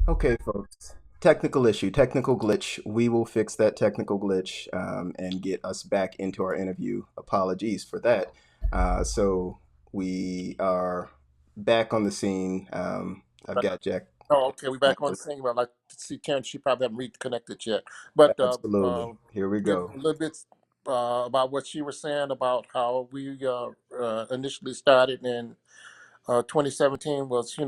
Okay, folks. Technical issue, technical glitch. We will fix that technical glitch and get us back into our interview. Apologies for that. So we are back on the scene. I've got Jack. Oh, okay. We back on the scene. Well, I'd like to see Karen. She probably haven't reconnected yet. But Absolutely. Here we a go. little bit about what she was saying about how we initially started in 2017 was,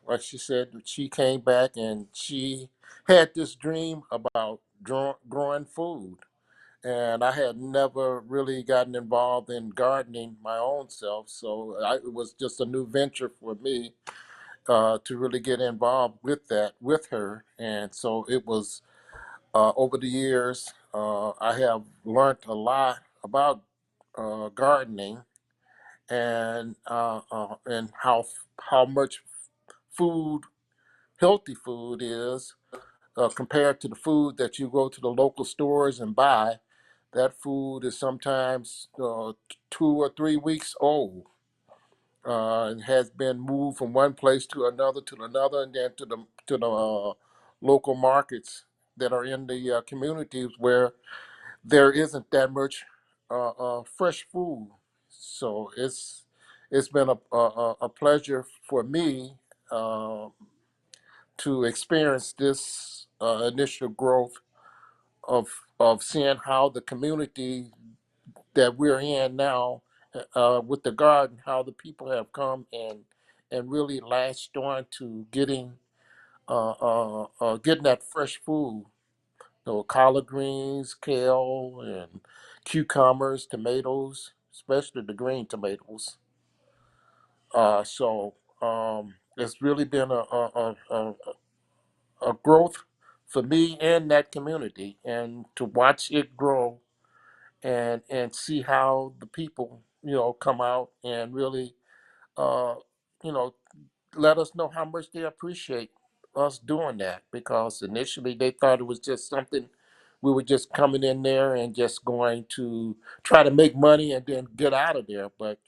like she said, she came back and she had this dream about growing food. And I had never really gotten involved in gardening my own self. So it was just a new venture for me to really get involved with that with her. And so it was over the years, I have learned a lot about gardening and how much food, healthy food is compared to the food that you go to the local stores and buy. That food is sometimes 2 or 3 weeks old and has been moved from one place to another, and then to the local markets that are in the communities where there isn't that much fresh food. So it's been a pleasure for me uh, to experience this initial growth of seeing how the community that we're in now with the garden, how the people have come and really latched on to getting that fresh food. Collard greens, kale, and cucumbers, tomatoes, especially the green tomatoes. So it's really been a growth for me and that community, and to watch it grow and see how the people come out and really uh, you know let us know how much they appreciate us doing that, because initially they thought it was just something we were just coming in there and just going to try to make money and then get out of there. But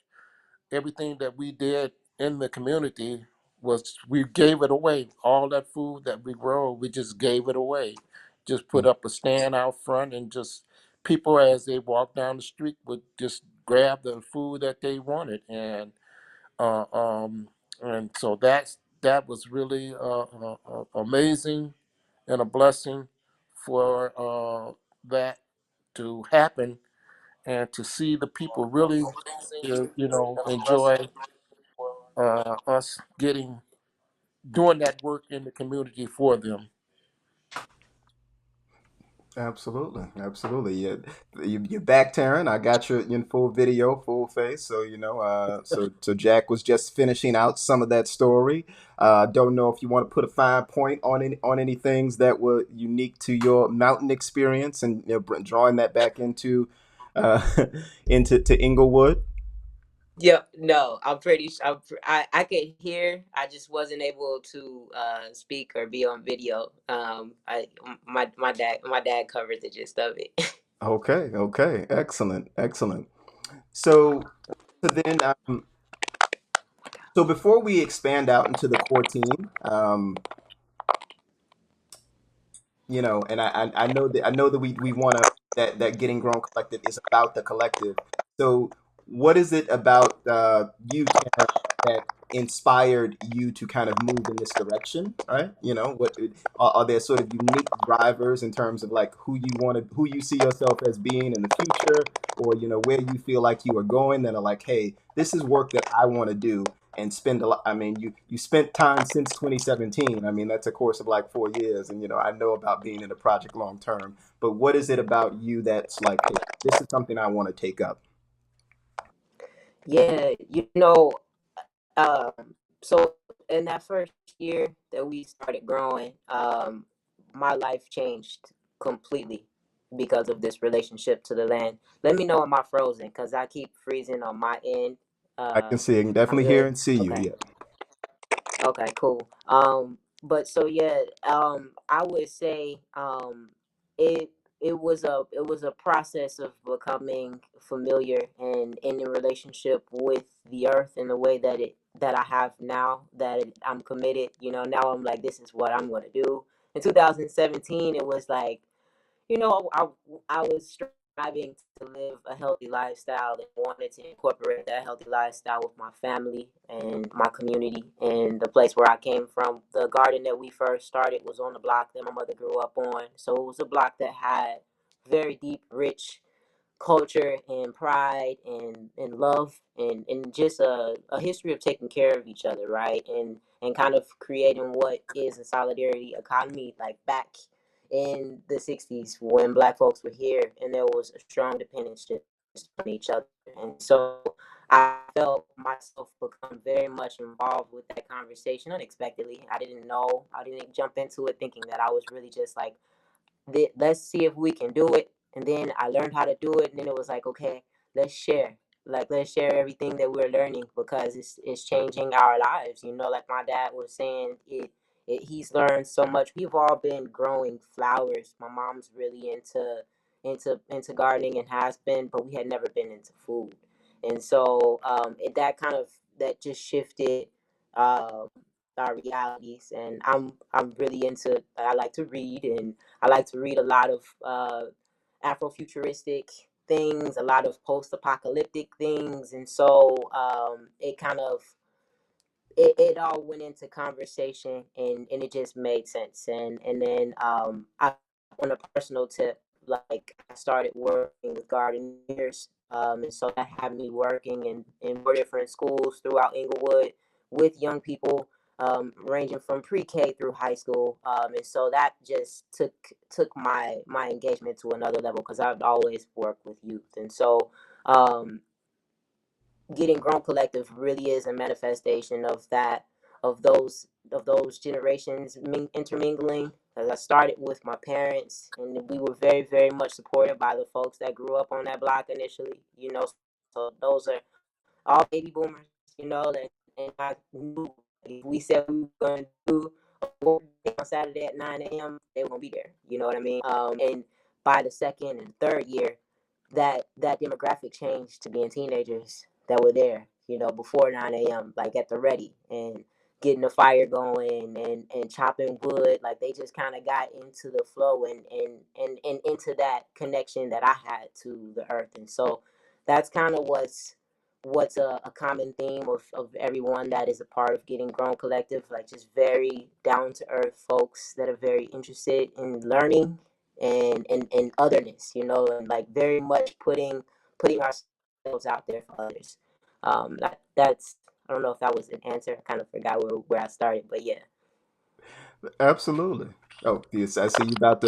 everything that we did in the community was we gave it away. All that food that we grow, we just gave it away. Just put up a stand out front, and just people as they walk down the street would just grab the food that they wanted. Uh, um, and so that was really amazing and a blessing for that to happen, and to see the people really enjoy us doing that work in the community for them. Absolutely, absolutely. You're back, Taryn. I got your in full video, full face. So so Jack was just finishing out some of that story. Don't know if you want to put a fine point on any things that were unique to your mountain experience, and drawing that back into uh, into to Englewood. Yeah, no, I'm pretty. I could hear. I just wasn't able to speak or be on video. My dad covered the gist of it. Okay, okay, excellent, excellent. So so before we expand out into the core team, and I know that we want to that Getting Grown Collective is about the collective. So what is it about you, Tara, that inspired you to kind of move in this direction, right? What are there sort of unique drivers in terms of like who you see yourself as being in the future, or where you feel like you are going, that are like, hey, this is work that I want to do and spend a lot. I mean, you spent time since 2017. I mean, that's a course of like 4 years, and I know about being in a project long term. But what is it about you that's like, hey, this is something I want to take up? Yeah, so in that first year that we started growing, my life changed completely because of this relationship to the land. Let me know am I frozen, because I keep freezing on my end. I can Uh, see, I can I'm definitely hear good. and see you. Okay. Yeah. Okay, cool. But so yeah, I would say it it was a process of becoming familiar and in a relationship with the earth and the way that it that I have now, that I'm committed. Now I'm like, this is what I'm going to do. In 2017, it was like, I was striving to live a healthy lifestyle and wanted to incorporate that healthy lifestyle with my family and my community and the place where I came from. The garden that we first started was on the block that my mother grew up on. So it was a block that had very deep, rich culture and pride and love and just a history of taking care of each other, right? And kind of creating what is a solidarity economy, like back in the 60s when black folks were here and there was a strong dependence just on each other. And so I felt myself become very much involved with that conversation unexpectedly. I didn't know, I didn't jump into it thinking that I was really just like, let's see if we can do it. And then I learned how to do it, and then it was like, okay, let's share. Like, let's share everything that we're learning, because it's changing our lives. Like my dad was saying, he's learned so much. We've all been growing flowers. My mom's really into gardening and has been, but we had never been into food. And so that just shifted um, our realities. And I'm really into. I like to read, and I like to read a lot of Afrofuturistic things, a lot of post-apocalyptic things, and so it all went into conversation, and it just made sense. And then on a personal tip, like I started working with gardeners, and so that had me working in 4 different schools throughout Englewood with young people, ranging from pre-K through high school, and so that just took my engagement to another level, because I've always worked with youth. And so um, getting grown collective really is a manifestation of that, of those generations intermingling. As I started with my parents, and we were very, very much supported by the folks that grew up on that block initially. So those are all baby boomers. And I knew if we said we were going to do a work day on Saturday at 9 a.m., they were going to be there. You know what I mean? And by the second and third year, that demographic changed to being teenagers that were there, before 9 a.m., like at the ready and getting the fire going and chopping wood. Like they just kind of got into the flow and into that connection that I had to the earth. And so that's kind of what's a common theme of everyone that is a part of Getting Grown Collective, like just very down to earth folks that are very interested in learning and otherness, and like very much putting ourselves out there for others. That's I don't know if that was an answer. I kind of forgot where I started, but yeah. Absolutely. Oh, yes, I see you about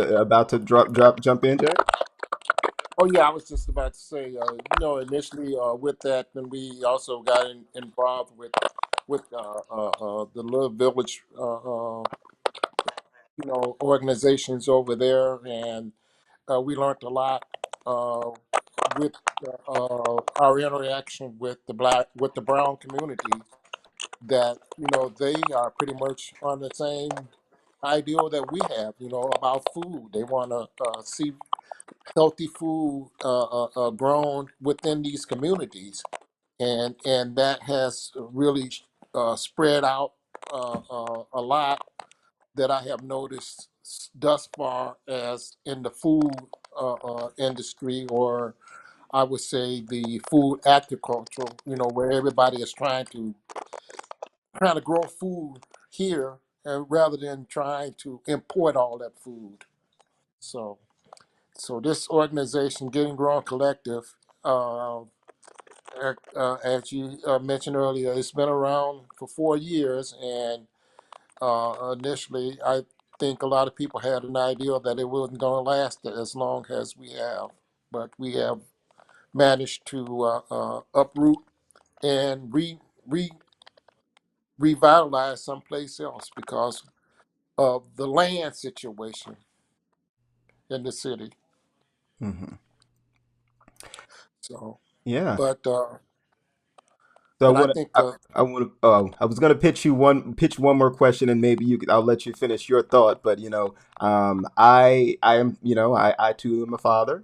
to drop jump in, Jay. Oh yeah, I was just about to say, initially with that, then we also got involved with the little village, organizations over there, and we learned a lot with our interaction with the brown community. That they are pretty much on the same ideal that we have, about food. They want to see healthy food grown within these communities, and that has really spread out a lot that I have noticed thus far as in the food industry, or I would say the food agriculture, where everybody is trying to grow food here, rather than trying to import all that food. So, so this organization, Getting Grown Collective, as you mentioned earlier, it's been around for 4 years, and initially, I think a lot of people had an idea that it wasn't going to last as long as we have, but we have managed to uproot and re revitalize someplace else because of the land situation in the city. Hmm. So, Yeah. but So But I think I want to, I was going to pitch one more question, and maybe I'll let you finish your thought. But I am, I too am a father,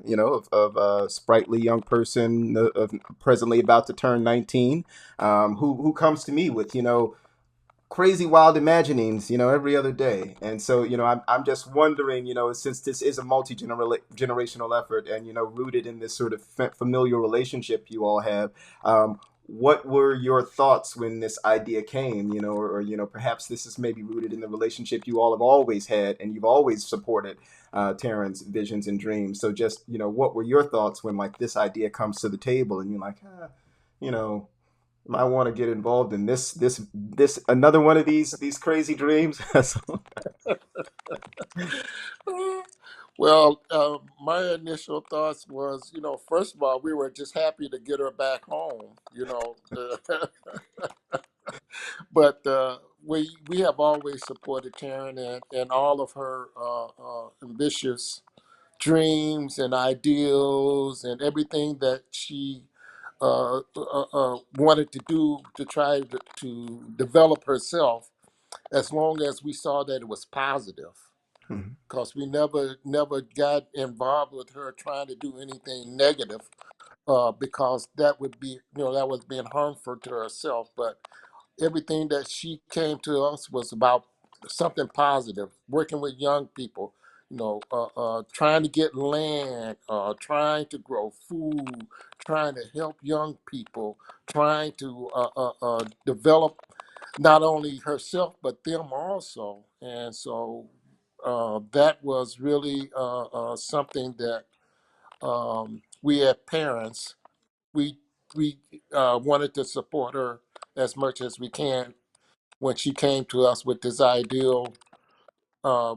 of a sprightly young person, presently about to turn 19, who comes to me with, crazy wild imaginings, every other day. And so, I'm just wondering, since this is a generational effort and, rooted in this sort of familial relationship you all have, what were your thoughts when this idea came, or, perhaps this is maybe rooted in the relationship you all have always had and you've always supported Taryn's visions and dreams. So just, what were your thoughts when like this idea comes to the table and you're like, you know, I want to get involved in this another one of these crazy dreams. So, well, my initial thoughts was, first of all, we were just happy to get her back home, but we have always supported Karen and all of her ambitious dreams and ideals and everything that she wanted to do to try to develop herself, as long as we saw that it was positive. mhm, Because we never got involved with her trying to do anything negative, because that would be, that was being harmful to herself. But everything that she came to us was about something positive, working with young people, trying to get land, trying to grow food, trying to help young people, trying to develop not only herself but them also. And so that was really something that we as parents, we we wanted to support her as much as we can when she came to us with this ideal,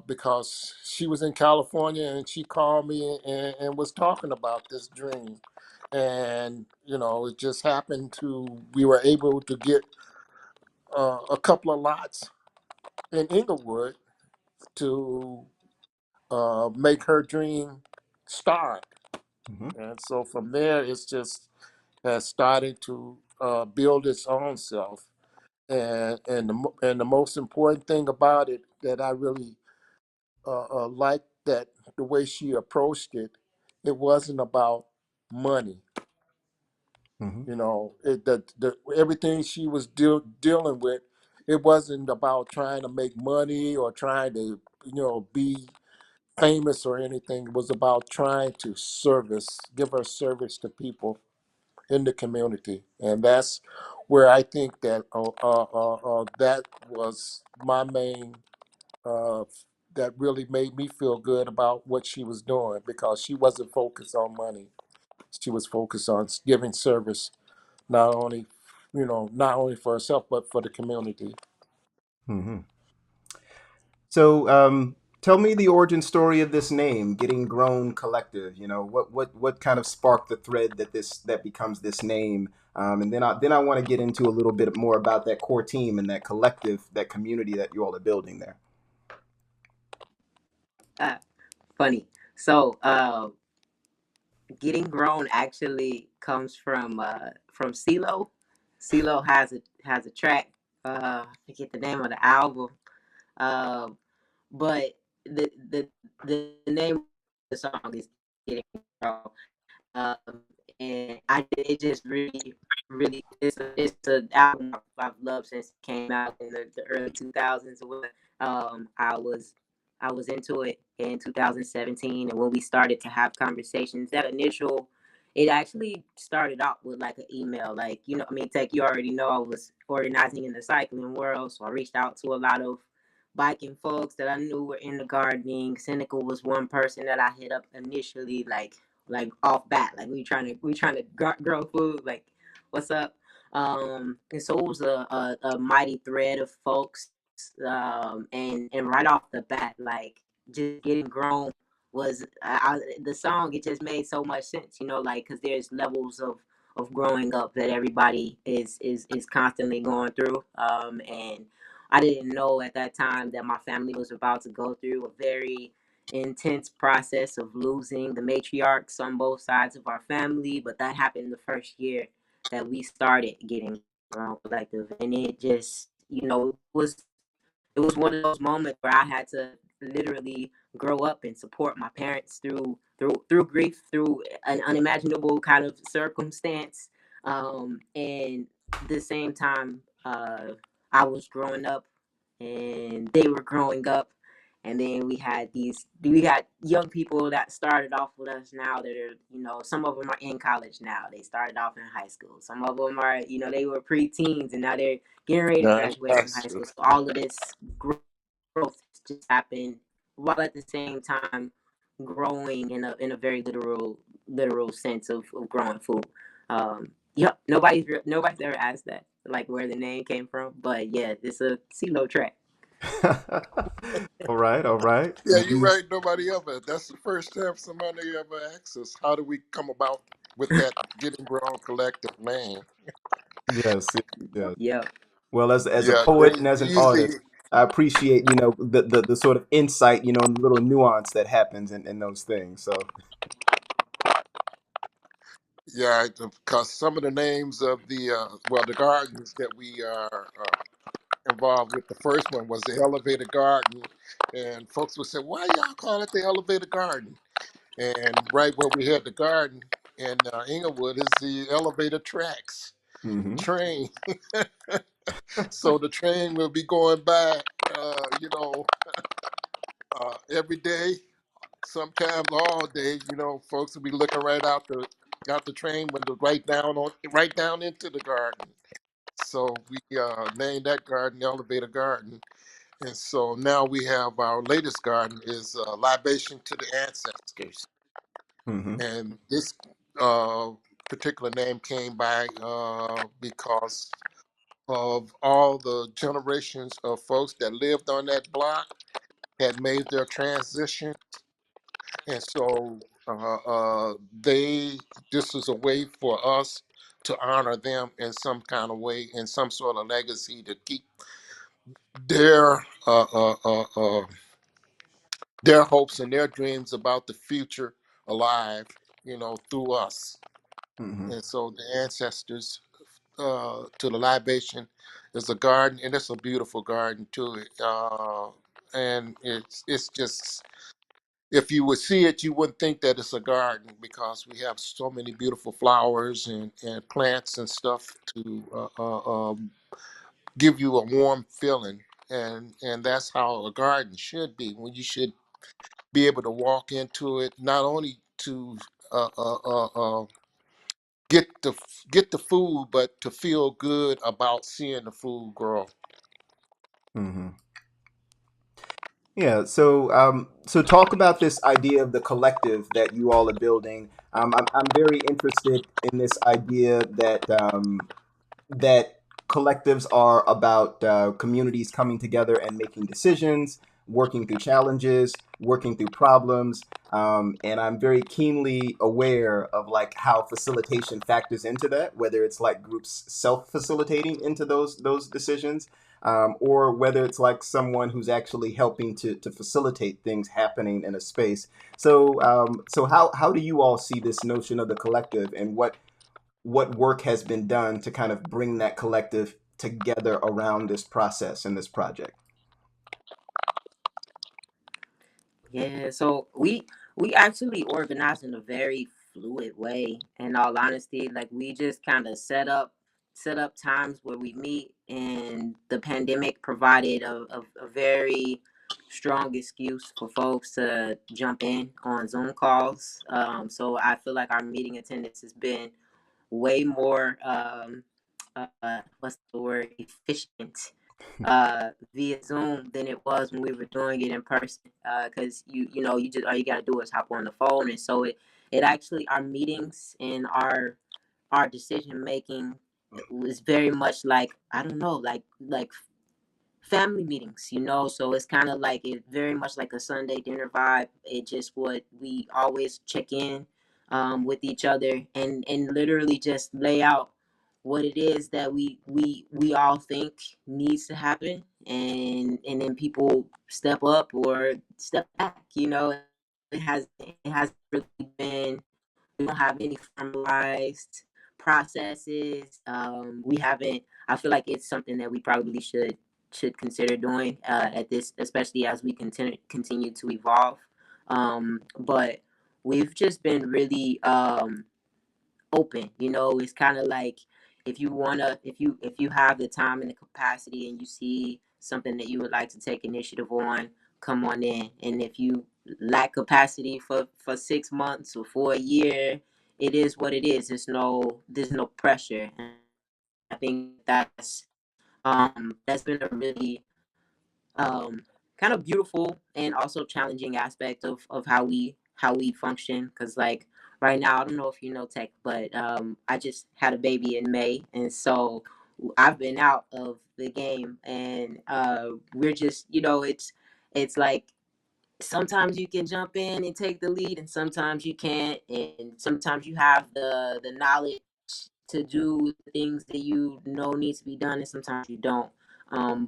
because she was in California and she called me and was talking about this dream. And, it just happened we were able to get a couple of lots in Englewood to make her dream start. mhm, And so from there, it's just has started to build its own self. And the most important thing about it that I really liked, that the way she approached it, it wasn't about money. mhm, Everything she was dealing with, it wasn't about trying to make money or trying to be famous or anything. It was about trying to give her service to people in the community. And that's where I think that that was my main, uh, that really made me feel good about what she was doing, because she wasn't focused on money. She was focused on giving service, not only, not only for herself, but for the community. mhm. So, tell me the origin story of this name, Getting Grown Collective. What kind of sparked the thread that becomes this name, and then I want to get into a little bit more about that core team and that collective, that community that you all are building there. Uh, funny. So, getting grown actually comes from CeeLo. CeeLo has a track. I forget the name of the album. Um, but the name of the song is Getting Grown. And it just really, it's an album I've loved since it came out in the early 2000s. I was into it in 2017, and when we started to have conversations, it actually started out with like an email, like, I mean, Tech, you already know I was organizing in the cycling world, so I reached out to a lot of biking folks that I knew were in the gardening. Cynical was one person that I hit up initially, like off bat, like we trying to grow food, like what's up. And so it was a mighty thread of folks, and right off the bat, like just getting grown was the song. It just made so much sense, like because there's levels of growing up that everybody is constantly going through, and I didn't know at that time that my family was about to go through a very intense process of losing the matriarchs on both sides of our family. But that happened the first year that we started getting Collective, and it just, it was one of those moments where I had to literally grow up and support my parents through grief, through an unimaginable kind of circumstance, and the same time, I was growing up and they were growing up, and then we had young people that started off with us now that are, some of them are in college now. They started off in high school. Some of them are, they were pre-teens and now they're getting ready to graduate from high Yes. school. So all of this growth just happened while at the same time growing in a very literal sense of growing food. Yep, nobody's ever asked that, like where the name came from, but yeah, it's a CeeLo track. All right, all right. Yeah, you're right. Nobody ever. That's the first time somebody ever asked us, how do we come about with that Getting Grown Collective name? Yes, yes, yes. Yep. Well, as a Yeah, poet they and as an usually, artist, I appreciate, the sort of insight, and the little nuance that happens in those things. So, yeah, because some of the names of the gardens that we are involved with, the first one was the Elevator Garden. And folks would say, why y'all call it the Elevator Garden? And right where we had the garden in Englewood is the elevator tracks, hmm train. So the train will be going by, every day, sometimes all day. Folks will be looking right out the train window, right down into the garden. So we named that garden Elevator Garden. And so now we have our latest garden is Libation to the Ancestors. hmm And this uh, particular name came by because of all the generations of folks that lived on that block had made their transition. And so this is a way for us to honor them in some kind of way, in some sort of legacy to keep their uh, uh, uh, uh, their hopes and their dreams about the future alive, through us. hmm And so the ancestors to the libation is a garden, and it's a beautiful garden to it. And it's just, if you would see it, you wouldn't think that it's a garden because we have so many beautiful flowers and plants and stuff to give you a warm feeling. And that's how a garden should be. When you should be able to walk into it, not only to uh, uh, uh, uh, get the food, but to feel good about seeing the food grow. hmm Yeah. So talk about this idea of the collective that you all are building. I'm very interested in this idea that collectives are about communities coming together and making decisions, working through challenges, working through problems. And I'm very keenly aware of like how facilitation factors into that, whether it's like groups self-facilitating into those decisions, or whether it's like someone who's actually helping to facilitate things happening in a space. So how do you all see this notion of the collective, and what work has been done to kind of bring that collective together around this process and this project? Yeah, so we actually organized in a very fluid way. In all honesty, like we just kind of set up times where we meet, and the pandemic provided a very strong excuse for folks to jump in on Zoom calls. So I feel like our meeting attendance has been way more what's the word, efficient via Zoom than it was when we were doing it in person. Because you just all you gotta do is hop on the phone, and so it actually, our meetings and our decision making was very much like, I don't know, like family meetings, so it's kind of like, it very much like a Sunday dinner vibe. It just what we always check in with each other, and literally just lay out what it is that we all think needs to happen, and then people step up or step back. It has really been, we don't have any formalized processes. We haven't. I feel like it's something that we probably should consider doing at this, especially as we continue to evolve. But we've just been really open. You know, it's kind of like if you wanna, if you have the time and the capacity, and you see something that you would like to take initiative on, come on in. And if you lack capacity for 6 months or for a year, it is what it is. There's no pressure. And I think that's been a really kind of beautiful and also challenging aspect of how we function. Because like right now, I don't know if you know tech, but I just had a baby in May, and so I've been out of the game. And we're just, you know, it's like sometimes you can jump in and take the lead, and sometimes you can't. And sometimes you have the knowledge to do the things that you know needs to be done, and sometimes you don't.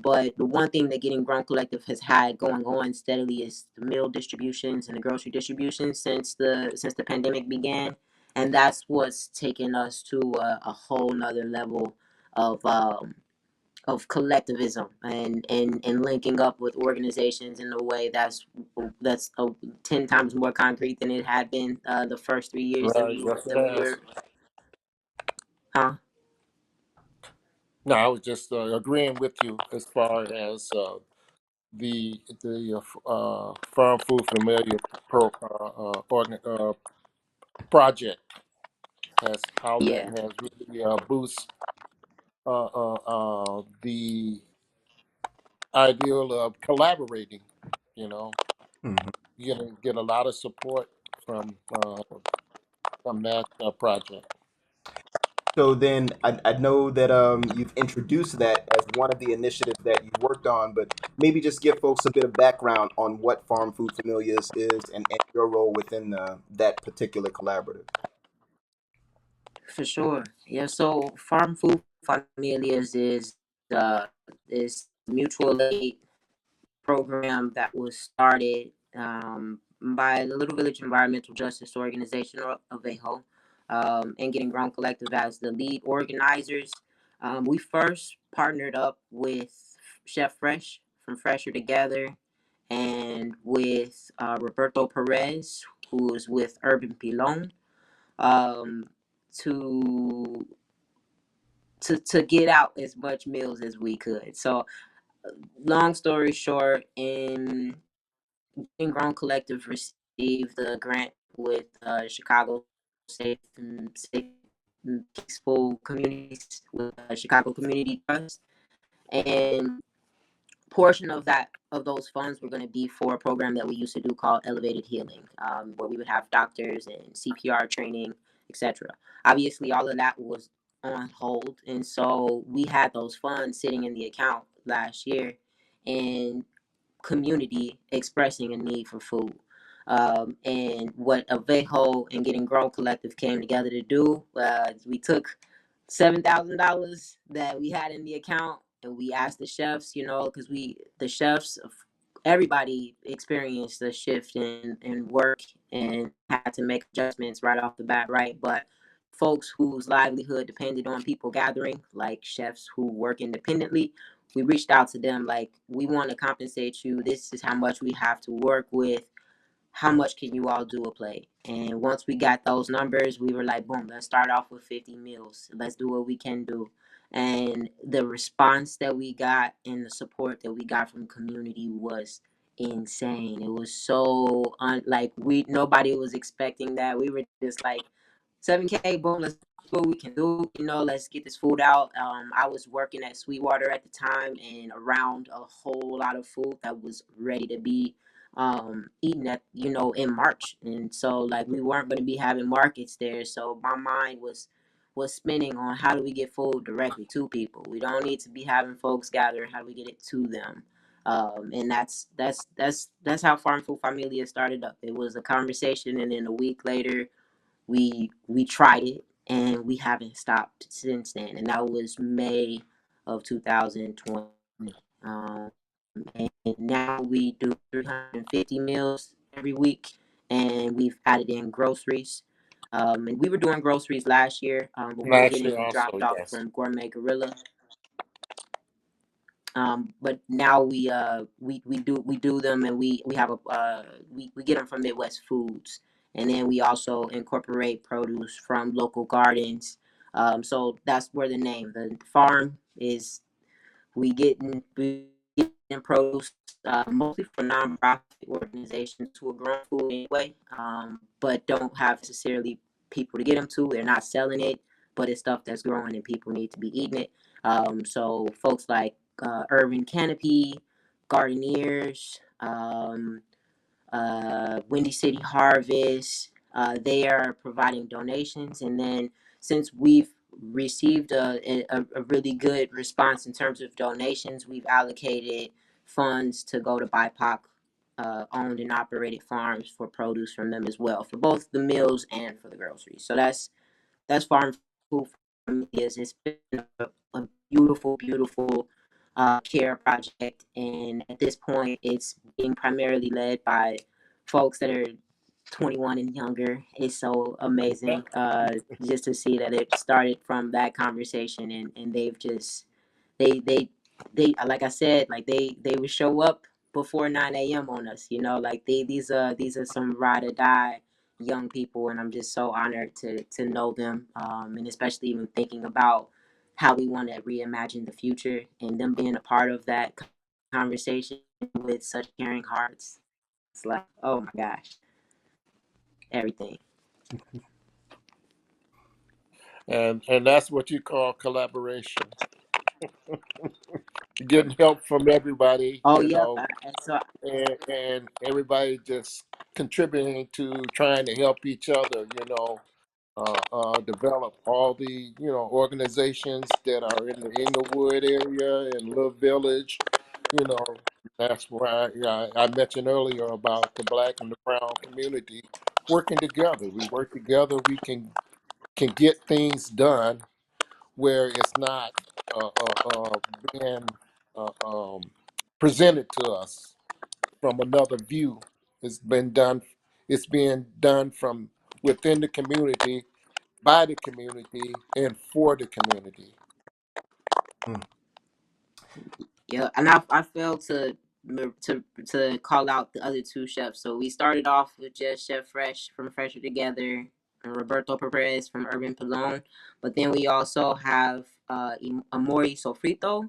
But the one thing that Getting Grown Collective has had going on steadily is the meal distributions and the grocery distribution since the pandemic began. And that's what's taken us to a whole nother level of collectivism, and linking up with organizations in a way that's 10 times more concrete than it had been the first 3 years Right. Yes, it that we has. were. Huh? No, I was just agreeing with you as far as the Farm Food Familiar project has, how that Yeah, has really boost the ideal of collaborating. You know, Mhm. get a lot of support from that project. So then I know that you've introduced that as one of the initiatives that you've worked on, but maybe just give folks a bit of background on what Farm Food Familiars is, and your role within that particular collaborative. for sure. Yeah, so Farm Food Familias uh is mutual aid program that was started by the Little Village Environmental Justice Organization, or AVEJO, and Getting Grown Collective as the lead organizers. We first partnered up with Chef Fresh from Fresher Together, and with Roberto Perez, who is with Urban Pilon, um, to to get out as much meals as we could. So, long story short, in Getting Grown Collective received the grant with Chicago Safe and Peaceful Communities with Chicago Community Trust, and portion of those funds were going to be for a program that we used to do called Elevated Healing, where we would have doctors and CPR training, etc. Obviously, all of that was on hold, and so we had those funds sitting in the account last year, and community expressing a need for food. And what Avejo and Getting Grown Collective came together to do, we took $7,000 that we had in the account, and we asked the chefs, you know, because the chefs, everybody experienced a shift in work and had to make adjustments right off the bat, right? But folks whose livelihood depended on people gathering, like chefs who work independently, we reached out to them like, we want to compensate you. This is how much we have to work with. How much can you all do a plate? And once we got those numbers, we were like, boom, let's start off with 50 meals. Let's do what we can do. And the response that we got and the support that we got from the community was insane. It was so like nobody was expecting that. We were just like, 7K, boom, let's do what we can do. You know, let's get this food out. I was working at Sweetwater at the time, and around a whole lot of food that was ready to be eaten at, you know, in March. And so like we weren't going to be having markets there. So my mind was spinning on how do we get food directly to people. We don't need to be having folks gather. How do we get it to them? And that's how Farm Food Familia started up. It was a conversation, and then a week later we tried it, and we haven't stopped since then. And that was May of 2020. And now we do 350 meals every week, and we've added in groceries. And we were doing groceries last year, but we were Last year getting also, dropped off yes. from Gourmet Gorilla. But now we do them, and we have a we get them from Midwest Foods, and then we also incorporate produce from local gardens. So that's where the farm is. We get in produce mostly for nonprofit organizations who are growing food anyway, but don't have necessarily people to get them to. They're not selling it, but it's stuff that's growing and people need to be eating it. So folks like Urban Canopy, Gardeneers, Windy City Harvest. They are providing donations, and then since we've received a really good response in terms of donations, we've allocated funds to go to BIPOC owned and operated farms for produce from them as well, for both the meals and for the groceries. So that's farm food for me. It's been a beautiful, beautiful care project, and at this point, it's being primarily led by folks that are 21 and younger. It's so amazing just to see that it started from that conversation, and they've just they they like I said, like they would show up before 9 a.m. on us, like these are some ride or die young people, and I'm just so honored to know them, and especially even thinking about how we want to reimagine the future, and them being a part of that conversation with such caring hearts. It's like, oh my gosh, everything. And that's what you call collaboration. Getting help from everybody, Oh yep. So and everybody just contributing to trying to help each other, develop all the, organizations that are in the Englewood area and Little Village, you know, that's why I mentioned earlier about the black and the brown community working together. We work together, we can get things done where it's not being uh, um, presented to us from another view. It's been done. It's being done from within the community, by the community, and for the community. Mm. yeah, and I failed to call out the other two chefs. So we started off with just Chef Fresh from Fresher Together and Roberto Perez from Urban Pilon, but then we also have Amori Sofrito,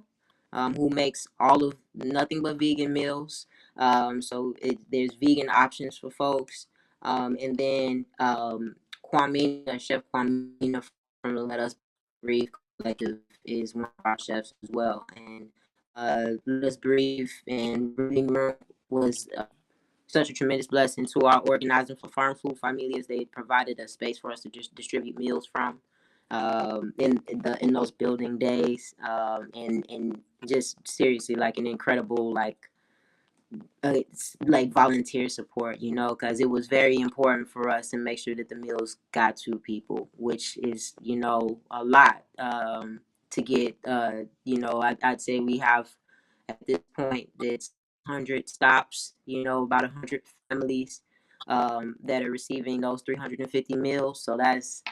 who makes all of nothing but vegan meals. There's vegan options for folks, and then Kwamina, Chef Kwamina from the Let Us Breathe Collective is one of our chefs as well, and Let Us Breathe and Breathing Room was such a tremendous blessing to our organizing for Farm Food Familias. They provided a space for us to just distribute meals from in those building days, and just seriously like an incredible like volunteer support, because it was very important for us to make sure that the meals got to people, which is, a lot to get. I'd say we have at this point it's 100 stops, about 100 families that are receiving those 350 meals. So that's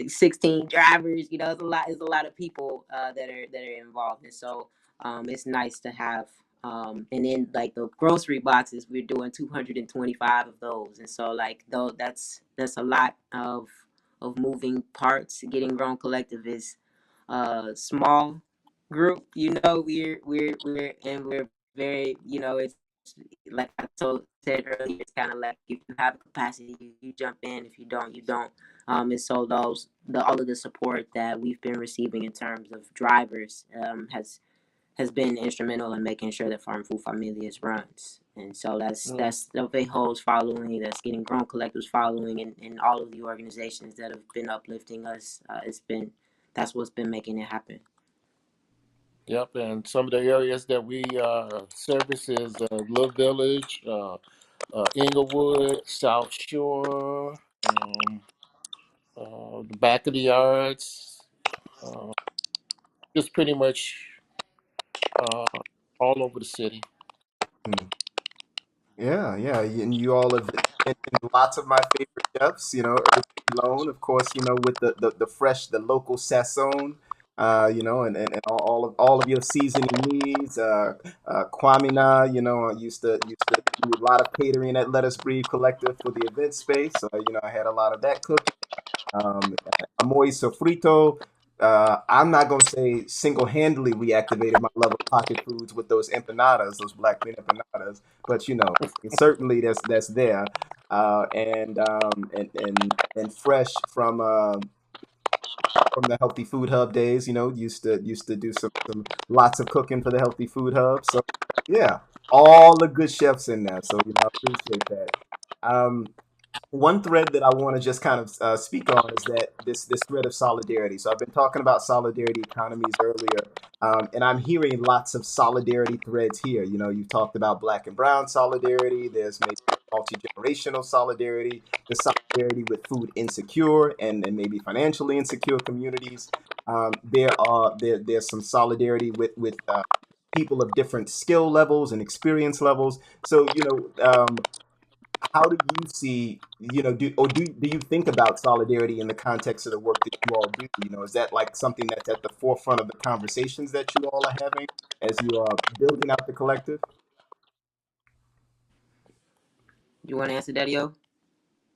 16 drivers. It's a lot of people that are involved, and so it's nice to have. And then like the grocery boxes, we're doing 225 of those, and so like though that's a lot of moving parts. Getting Grown Collective is a small group. We're very, it's like I said earlier, it's kind of like if you have capacity, you jump in. If you don't, you don't. And so all of the support that we've been receiving in terms of drivers has been instrumental in making sure that Farm Food Familias runs. And so Mm. that's the Vejo's following, that's Getting Grown Collectives following, and all of the organizations that have been uplifting us. That's what's been making it happen. Yep, and some of the areas that we service is Little Village, Englewood, South Shore, the back of the yards, uh, just pretty much uh, all over the city. Mm. Yeah, yeah, and you all have mentioned lots of my favorite chefs. Irving Malone, of course. With the fresh, the local sazon. And all of your seasoning needs. Kwamina, I used to do a lot of catering at Let Us Breathe Collective for the event space. So I had a lot of that cooking. Amoy Sofrito. I'm not gonna say single-handedly reactivated my love of pocket foods with those empanadas, those black bean empanadas, but certainly that's there. And fresh from the Healthy Food Hub days, used to do some lots of cooking for the Healthy Food Hub. So yeah, all the good chefs in there. So I appreciate that. Um, One thread that I want to just kind of speak on is that this thread of solidarity. So I've been talking about solidarity economies earlier, and I'm hearing lots of solidarity threads here. You talked about Black and Brown solidarity. There's maybe multi-generational solidarity, the solidarity with food insecure and maybe financially insecure communities. There's some solidarity with people of different skill levels and experience levels. So how do you see, do you think about solidarity in the context of the work that you all do? Is that like something that's at the forefront of the conversations that you all are having as you are building out the collective? You want to answer, Daddy-O?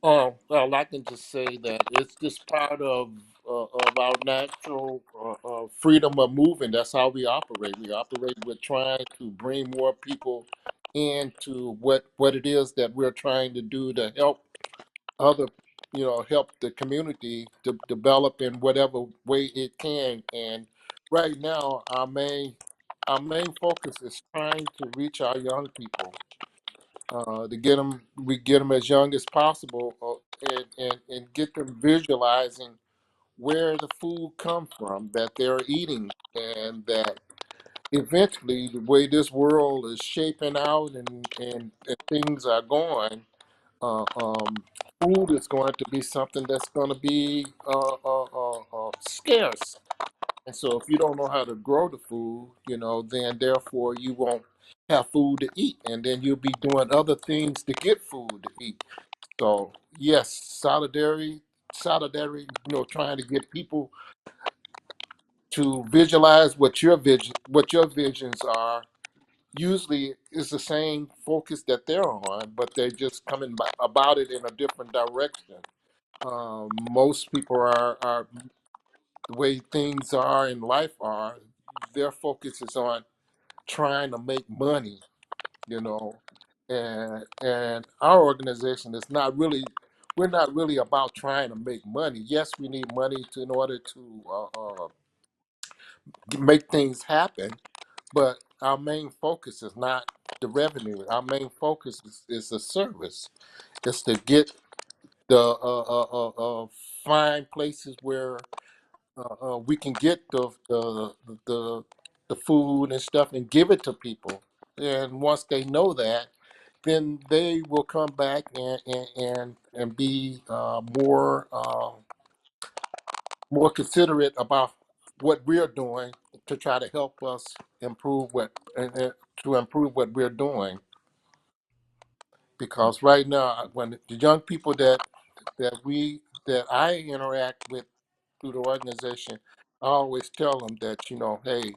Well, I can just say that it's just part of our natural freedom of moving. That's how we operate. We operate with trying to bring more people into what it is that we're trying to do to help other, help the community to develop in whatever way it can. And right now, our main focus is trying to reach our young people, to get them as young as possible, and get them visualizing where the food comes from that they're eating, and that eventually the way this world is shaping out, and things are going, uh, um, food is going to be something that's going to be scarce. And so if you don't know how to grow the food, then therefore you won't have food to eat. And then you'll be doing other things to get food to eat. So yes, solidarity, trying to get people to visualize what your visions are. Usually is the same focus that they're on, but they're just coming about it in a different direction. Most people are the way things are in life are, their focus is on trying to make money, you know. And our organization is not really, we're not really about trying to make money. Yes, we need money in order to make things happen, but our main focus is not the revenue. Our main focus is the service. It's to get the find places where we can get the the food and stuff and give it to people. And once they know that, then they will come back and be more considerate about what we're doing to try to help us improve to improve what we're doing. Because right now, when the young people that I interact with through the organization, I always tell them that, hey,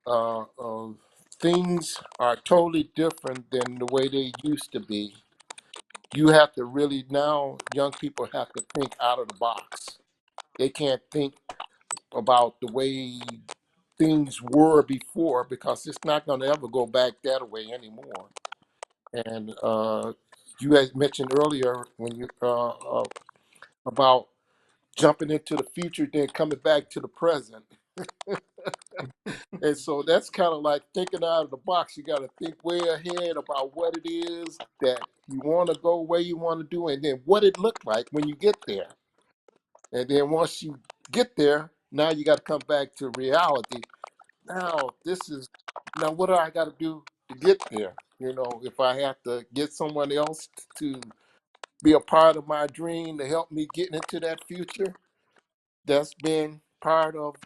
uh, uh, things are totally different than the way they used to be. You have to really, now young people have to think out of the box. They can't think about the way things were before, because it's not going to ever go back that way anymore. And you had mentioned earlier when you about jumping into the future, then coming back to the present. And so that's kind of like thinking out of the box. You got to think way ahead about what it is that you want to go, where you want to do, and then what it looked like when you get there. And then once you get there, now you got to come back to reality. Now now what do I got to do to get there? If I have to get someone else to be a part of my dream to help me get into that future, that's been part of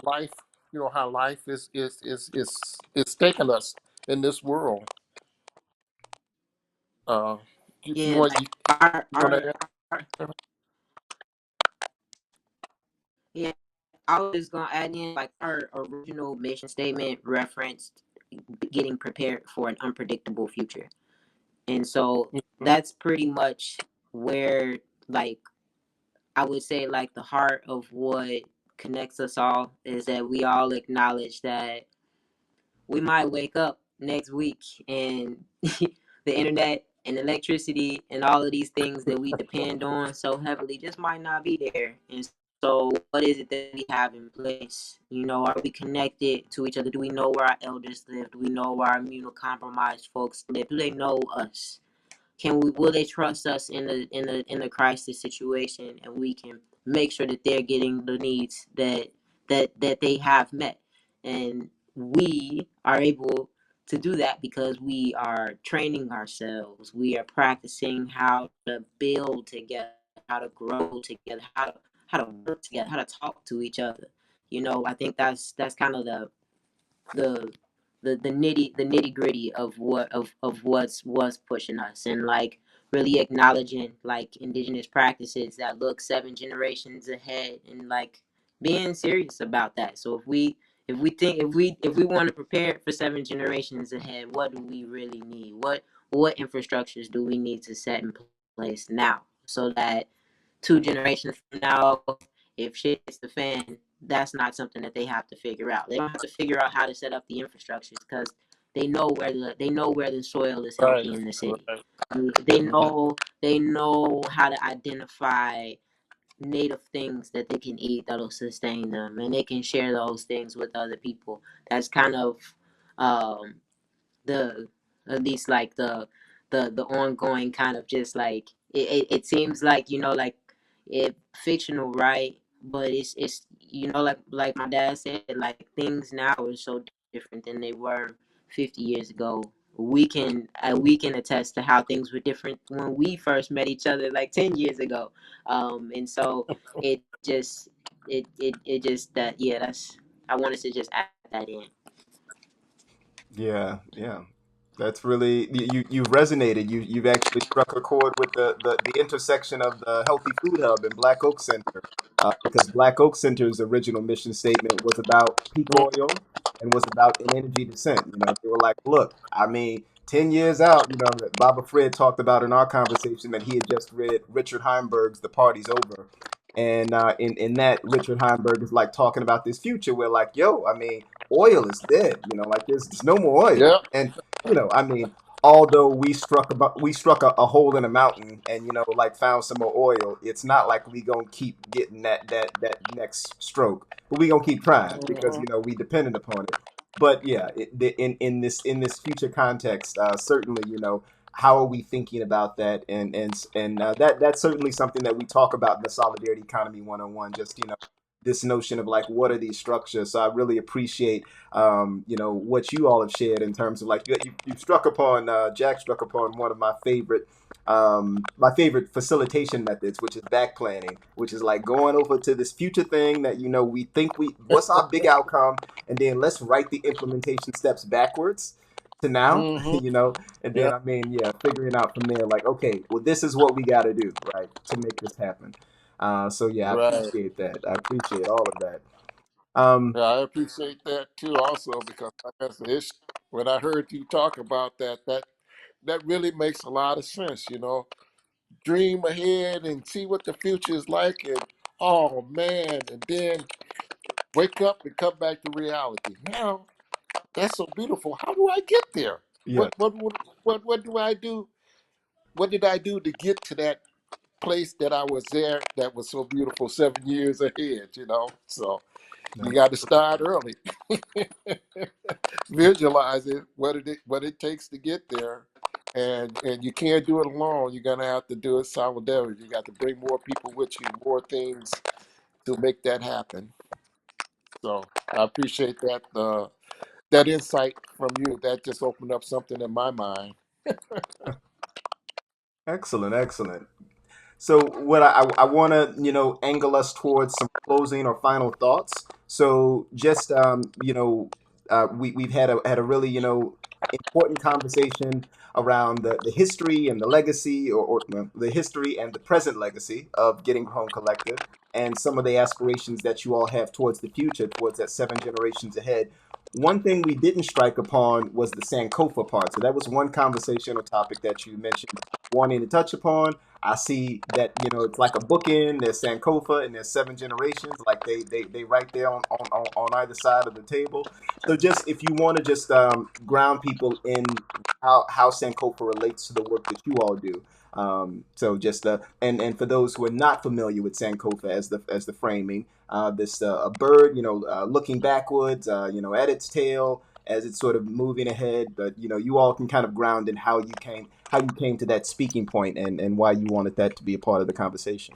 life. How life is taking us in this world. Uh, you Yeah, want like our you want our, to our add? yeah, I was just gonna add in like our original mission statement referenced getting prepared for an unpredictable future. And so Mhm. that's pretty much where, like, I would say, like, the heart of what connects us all is that we all acknowledge that we might wake up next week and the internet and electricity and all of these things that we depend on so heavily just might not be there. And so, what is it that we have in place? You know, are we connected to each other? Do we know where our elders live? Do we know where our immunocompromised folks live? Do they know us? Can we, will they trust us in the crisis situation, and we can make sure that they're getting the needs that they have met, and we are able to do that because we are training ourselves, we are practicing how to build together, how to grow together, how to work together, how to talk to each other. You know, I think that's kind of the the nitty gritty of what's pushing us, and like really acknowledging like indigenous practices that look 7 generations ahead, and like being serious about that. So if we want to prepare for 7 generations ahead, what do we really need? What infrastructures do we need to set in place now so that 2 generations from now, if shit hits the fan, that's not something that they have to figure out. They don't have to figure out how to set up the infrastructures because they know where the soil is Right, healthy in the city. right. They Mhm. know how to identify native things that they can eat that'll sustain them, and they can share those things with other people. That's kind of um, the at least like the ongoing kind of just like it seems like, like it fictional, right? But it's like my dad said, like things now are so different than they were 50 years ago. We can attest to how things were different when we first met each other like 10 years ago. And so it just it just that yeah, that's I wanted to just add that in. Yeah, yeah. That's really you've resonated. You've actually struck a chord with the intersection of the Healthy Food Hub and Black Oak Center, because Black Oak Center's original mission statement was about peak oil and was about an energy descent. You know, they were like, look, I mean, 10 years out, that Baba Fred talked about in our conversation that he had just read Richard Heimberg's "The Party's Over," and in that Richard Heimberg is like talking about this future where like, yo, I mean, oil is dead. Like there's no more oil, Yep. and I mean, although we struck a hole in a mountain and like found some more oil, it's not like we gonna keep getting that next stroke, but we gonna keep trying because Mhm. we dependent upon it. But yeah, in this future context, certainly, how are we thinking about that, and that's certainly something that we talk about in the Solidarity Economy 101. Just this notion of like, what are these structures? So I really appreciate what you all have shared in terms of like you struck upon Jack struck upon one of my favorite facilitation methods, which is back planning, which is like going over to this future thing that we think what's our big outcome, and then let's write the implementation steps backwards to now, Mhm. and then Yep. I mean, yeah, figuring out from there like, okay, well, this is what we got to do, right, to make this happen. So yeah, I Right. appreciate that. I appreciate all of that. Um, Yeah, I appreciate that too, also, because like I said, when I heard you talk about that really makes a lot of sense. Dream ahead and see what the future is like, and oh man, and then wake up and come back to reality. Now that's so beautiful. How do I get there? yeah, What do I do? What did I do to get to that place that I was there that was so beautiful 7 years ahead? So you got to absolutely. start early. Visualize it, what it takes to get there, and you can't do it alone. You're gonna have to do it solidarity. You got to bring more people with you, more things to make that happen. So I appreciate that insight from you. That just opened up something in my mind. Excellent, excellent. So what I want to angle us towards some closing or final thoughts. So just we've had a really important conversation around the history and the legacy, or well, the history and the present legacy of Getting Grown Collective, and some of the aspirations that you all have towards the future, towards that 7 generations ahead. One thing we didn't strike upon was the Sankofa part. So that was one conversational topic that you mentioned wanting to touch upon. I see that, it's like a bookend. There's Sankofa and there's 7 generations, like they right there on either side of the table. So just if you want to just ground people in how Sankofa relates to the work that you all do. So just and for those who are not familiar with Sankofa as the framing, this a bird, looking backwards, at its tail as it's sort of moving ahead. But you all can kind of ground in how you came to that speaking point, and why you wanted that to be a part of the conversation.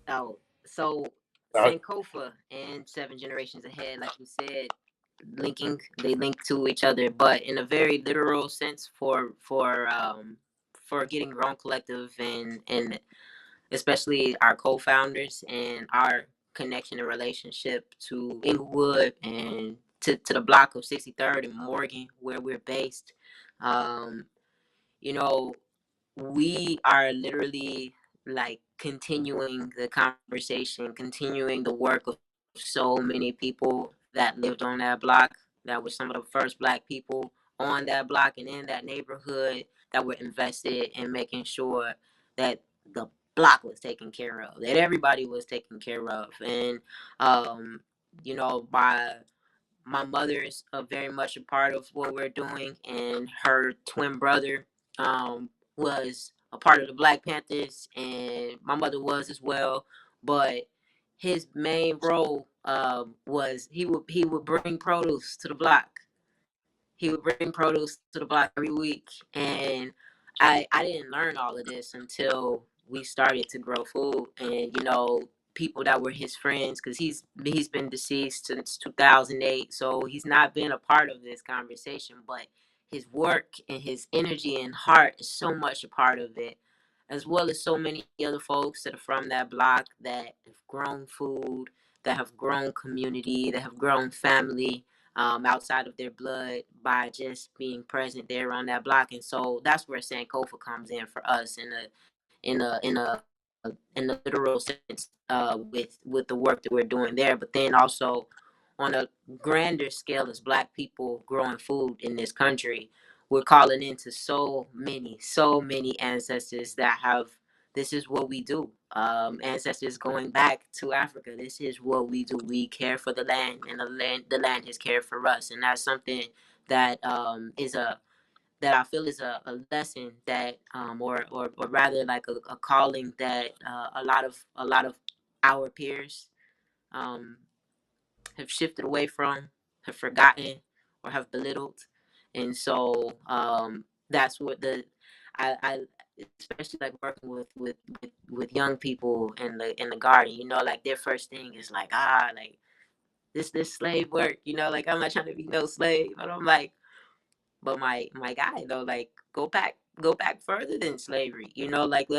Oh, so Uh, Sankofa and 7 generations ahead, like you said, they link to each other, but in a very literal sense for Getting Grown Collective, and especially our co-founders and our connection and relationship to Englewood and to the block of 63rd and Morgan where we're based. Um, you know, we are literally like continuing the conversation, continuing the work of so many people that lived on that block, that were some of the first Black people on that block and in that neighborhood, that were invested in making sure that the block was taken care of, that everybody was taken care of. And, um, by my mother is very much a part of what we're doing, and her twin brother was a part of the Black Panthers, and my mother was as well. But his main role was he would bring produce to the block. He would bring produce to the block every week, and I didn't learn all of this until we started to grow food. And people that were his friends, because he's been deceased since 2008, so he's not been a part of this conversation, but his work and his energy and heart is so much a part of it, as well as so many other folks that are from that block, that have grown food, that have grown community, that have grown family, outside of their blood, by just being present there on that block. And so that's where Sankofa comes in for us in a literal sense, with the work that we're doing there, but then also on a grander scale, as Black people growing food in this country, we're calling into so many ancestors that have. This is what we do. Ancestors going back to Africa. This is what we do. We care for the land, and the land has cared for us, and that's something that I feel is a lesson that, or rather like a calling that, a lot of our peers um, have shifted away from, have forgotten, or have belittled. And so that's what I especially like working with young people in the garden. Like their first thing is like, like this slave work. Like, I'm not trying to be no slave, but I'm like, but my guy though, like, go back further than slavery. Like,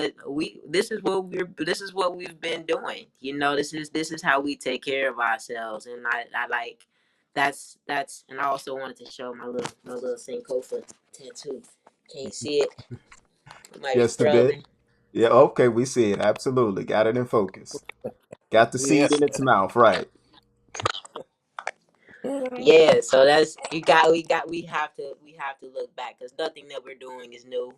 this is what we've been doing. This is how we take care of ourselves. And I like, that's and I also wanted to show my little Sankofa tattoo. Can't see it. It might be Just a bit. scrolling. Yeah, okay, we see it. Absolutely. Got it in focus. Got the seed yes. in its mouth, right. Yeah, so that's we have to look back, because nothing that we're doing is new.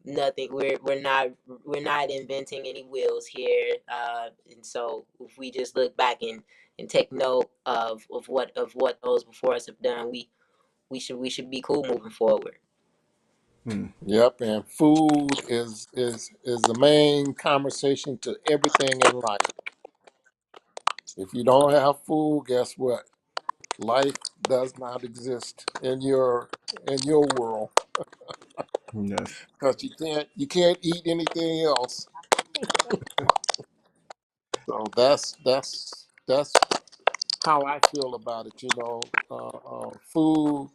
Nothing. We're not inventing any wheels here. And so if we just look back and take note of what those before us have done, we should be cool moving forward. Hmm. Yep. And food is the main conversation to everything in life. If you don't have food, guess what? Life does not exist in your world, Yes. because you can't eat anything else. So that's how I feel about it. Food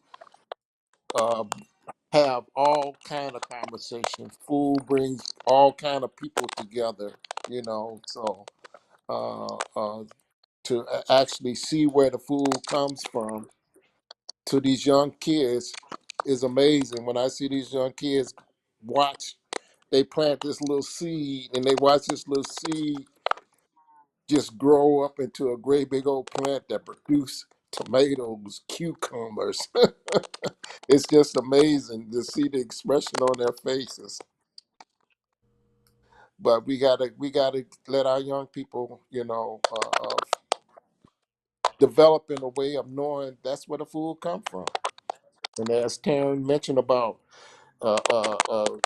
uh, have all kind of conversations. Food brings all kind of people together. So uh, uh, to actually see where the food comes from to these young kids is amazing. When I see these young kids watch, they plant this little seed and they watch this little seed just grow up into a great big old plant that produce tomatoes, cucumbers. It's just amazing to see the expression on their faces. But we gotta let our young people, develop in a way of knowing that's where the food come from. And as Taryn mentioned about uh, uh, uh,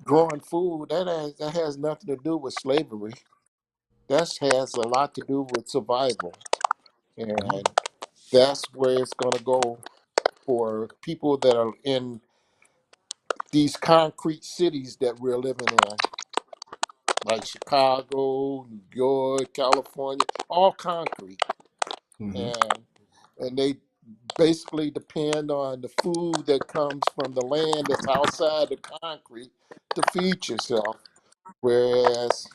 growing food, that has nothing to do with slavery. That has a lot to do with survival, Mhm. and that's where it's going to go for people that are in these concrete cities that we're living in, like Chicago, New York, California, all concrete, Mhm. and they basically depend on the food that comes from the land that's outside the concrete to feed yourself. Whereas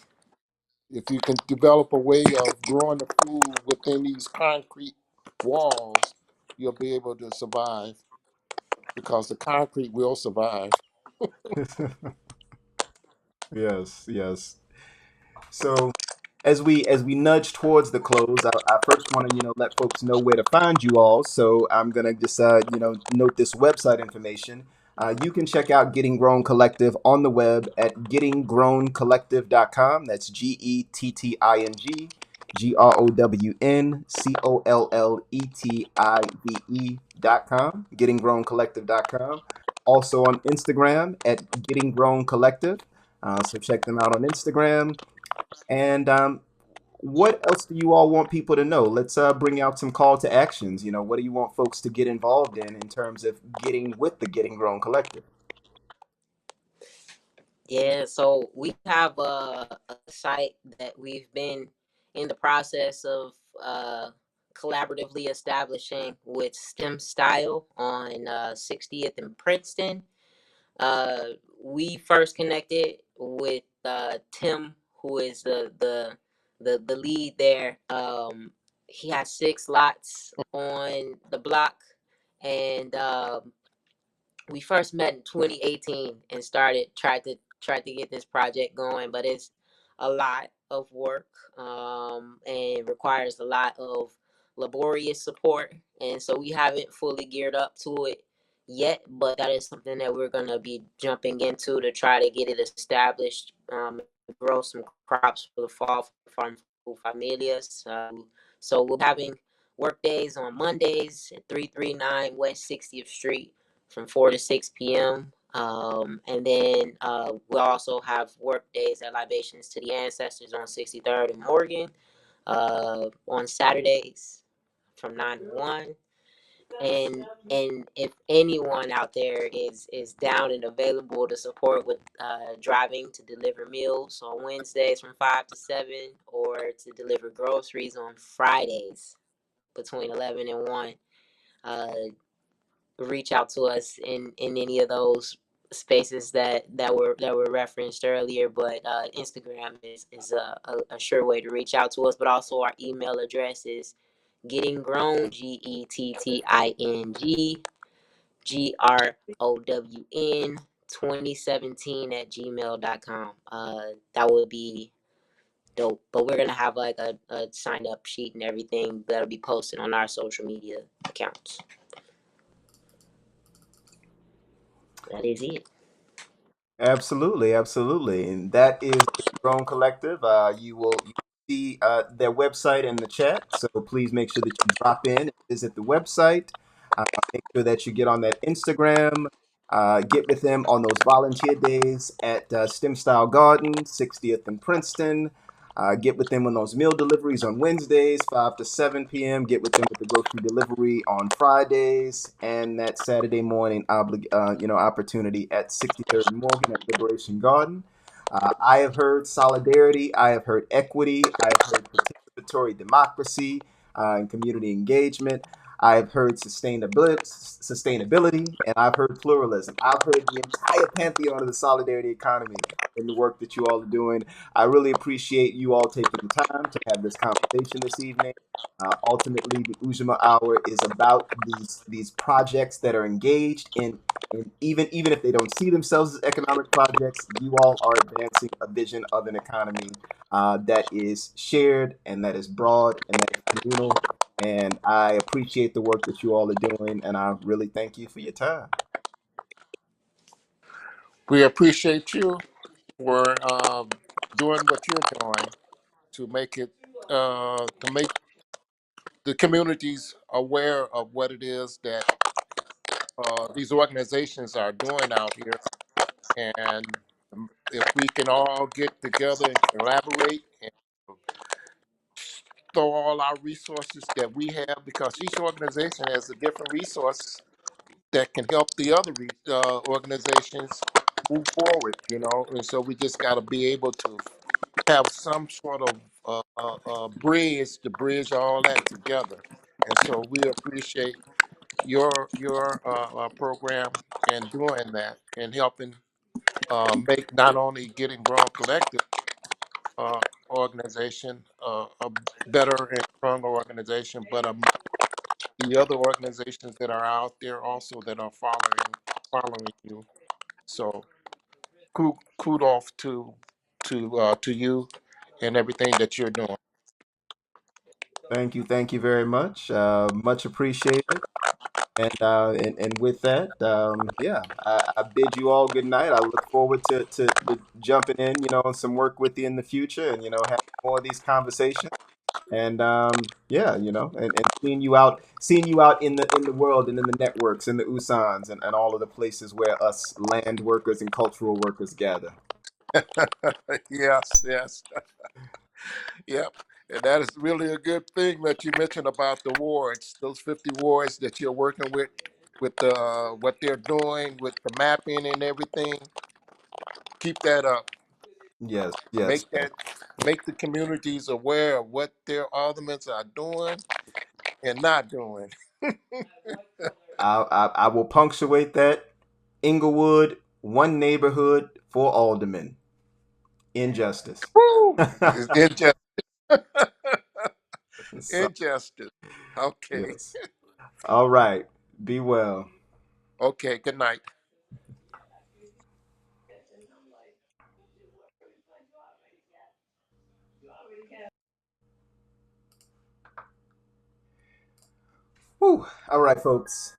if you can develop a way of growing the food within these concrete walls, you'll be able to survive because the concrete will survive. Yes, yes. So as we nudge towards the close, I first want to let folks know where to find you all. So I'm gonna just note this website information. You can check out Getting Grown Collective on the web at gettinggrowncollective.com. That's GettingGrownCollective.com. Gettinggrowncollective.com. Also on Instagram at Getting Grown Collective. So check them out on Instagram. And what else do you all want people to know? Let's bring out some call to actions. What do you want folks to get involved in terms of getting with the Getting Grown Collective? Yeah, so we have a site that we've been in the process of uh, collaboratively establishing with STEM Style on 60th and Princeton. Uh, we first connected with Tim, who is the lead there. He has 6 lots on the block, and we first met in 2018 and tried to get this project going, but it's a lot of work, and requires a lot of laborious support, and so we haven't fully geared up to it yet, but that is something that we're going to be jumping into to try to get it established, grow some crops for the fall for farm familias. So we're having work days on Mondays at 339 West 60th Street from 4 to 6 p.m. And then we'll also have work days at Libations to the Ancestors on 63rd and Morgan on Saturdays from 9 to 1. And if anyone out there is down and available to support with driving to deliver meals on Wednesdays from 5 to 7, or to deliver groceries on Fridays between 11 and 1, uh, reach out to us in any of those spaces that were referenced earlier. But Instagram is a sure way to reach out to us. But also our email address is getting grown GETTINGGROWN 2017 at gmail.com. That would be dope. But we're gonna have like a sign up sheet and everything that'll be posted on our social media accounts. That is it. Absolutely, absolutely, and that is Grown Collective. You see their website in the chat, so please make sure that you drop in and visit the website. Make sure that you get on that Instagram. Get with them on those volunteer days at STEM Style Garden, 60th and Princeton. Get with them on those meal deliveries on Wednesdays, 5 to 7 p.m. Get with them with the grocery delivery on Fridays, and that Saturday morning opportunity at 63rd and Morgan at Liberation Garden. I have heard solidarity. I have heard equity. I have heard participatory democracy and community engagement. I've heard sustainability, and I've heard pluralism. I've heard the entire pantheon of the solidarity economy. in the work that you all are doing. I really appreciate you all taking the time to have this conversation this evening. Ultimately, the Ujamaa Hour is about these projects that are engaged in. And even if they don't see themselves as economic projects, you all are advancing a vision of an economy that is shared and that is broad and that is communal. And I appreciate the work that you all are doing, and I really thank you for your time. We appreciate you for doing what you're doing to make it to make the communities aware of what it is that these organizations are doing out here. And if we can all get together and collaborate and throw all our resources that we have, because each organization has a different resource that can help the other organizations move forward, and so we just got to be able to have some sort of bridge to bridge all that together. And so we appreciate your program and doing that and helping make not only Getting Grown Collective organization a better and stronger organization, but the other organizations that are out there also that are following you. So kudos to you and everything that you're doing. Thank you very much. Much appreciated. And with that, yeah, I bid you all good night. I look forward to jumping in, on some work with you in the future, and having more of these conversations. And yeah, and seeing you out in the world and in the networks and the USANs and all of the places where us land workers and cultural workers gather. Yes, yes, yep. And that is really a good thing that you mentioned about the wards, those 50 wards that you're working with what they're doing with the mapping and everything. Keep that up. Yes, yes, Make yes. that make the communities aware of what their aldermen are doing and not doing. I will punctuate that. Englewood, one neighborhood, four aldermen. Injustice. Woo! It's injustice. So, Injustice. Okay. yes. All right. Be well. Okay. Good night. Whew. All right, folks.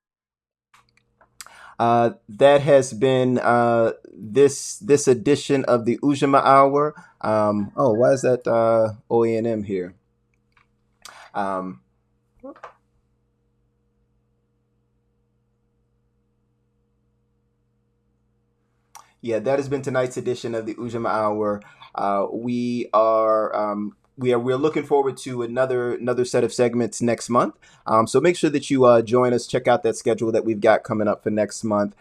That has been this edition of the Ujamaa Hour. Oh, why is that OEM here? Um, Yeah, that has been tonight's edition of the Ujamaa Hour. We're looking forward to another set of segments next month. So make sure that you join us. Check out that schedule that we've got coming up for next month.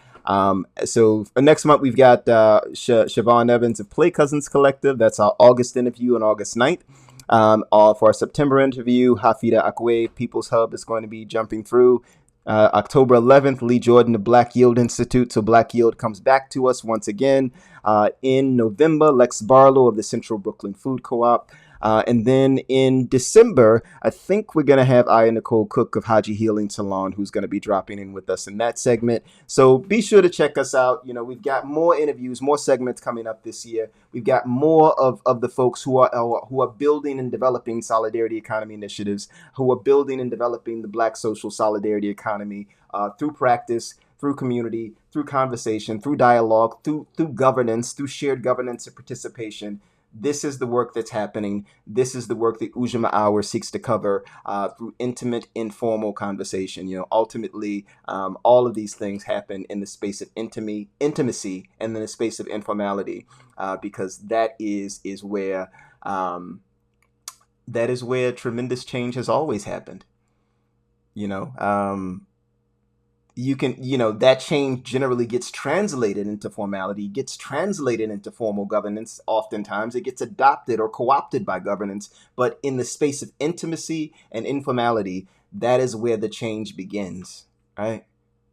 So for next month we've got Siobhan Evans of Play Cousins Collective. That's our August interview on August 9th. For our September interview, Hafida Akwe, People's Hub, is going to be jumping through. October 11th, Lee Jordan of Black Yield Institute. So Black Yield comes back to us once again. In November, Lex Barlow of the Central Brooklyn Food Co-op. And then in December, I think we're going to have Aya Nicole Cook of Haji Healing Salon, who's going to be dropping in with us in that segment. So be sure to check us out. We've got more interviews, more segments coming up this year. We've got more of the folks who are building and developing solidarity economy initiatives, who are building and developing the Black social solidarity economy through practice, through community, through conversation, through dialogue, through governance, through shared governance and participation. This is the work that's happening. This is the work that Ujamaa Hour seeks to cover through intimate, informal conversation. Ultimately, all of these things happen in the space of intimacy, and in the space of informality, because that is where tremendous change has always happened. You know, that change generally gets translated into formality, gets translated into formal governance. Oftentimes it gets adopted or co-opted by governance, but in the space of intimacy and informality, that is where the change begins, right?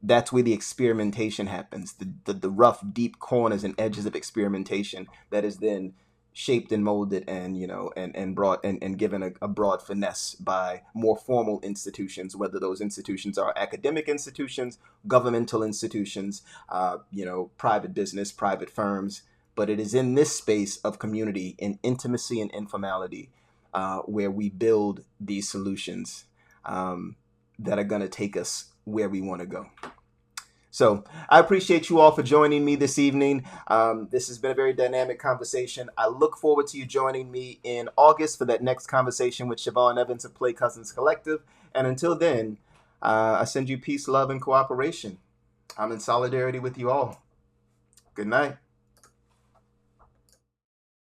that's where the experimentation happens, the rough, deep corners and edges of experimentation that is then shaped and molded and, and brought and given a broad finesse by more formal institutions, whether those institutions are academic institutions, governmental institutions, private business, private firms. But it is in this space of community, in intimacy and informality, where we build these solutions that are going to take us where we want to go. So I appreciate you all for joining me this evening. This has been a very dynamic conversation. I look forward to you joining me in August for that next conversation with Siobhan Evans of Play Cousins Collective. And until then, I send you peace, love, and cooperation. I'm in solidarity with you all. Good night.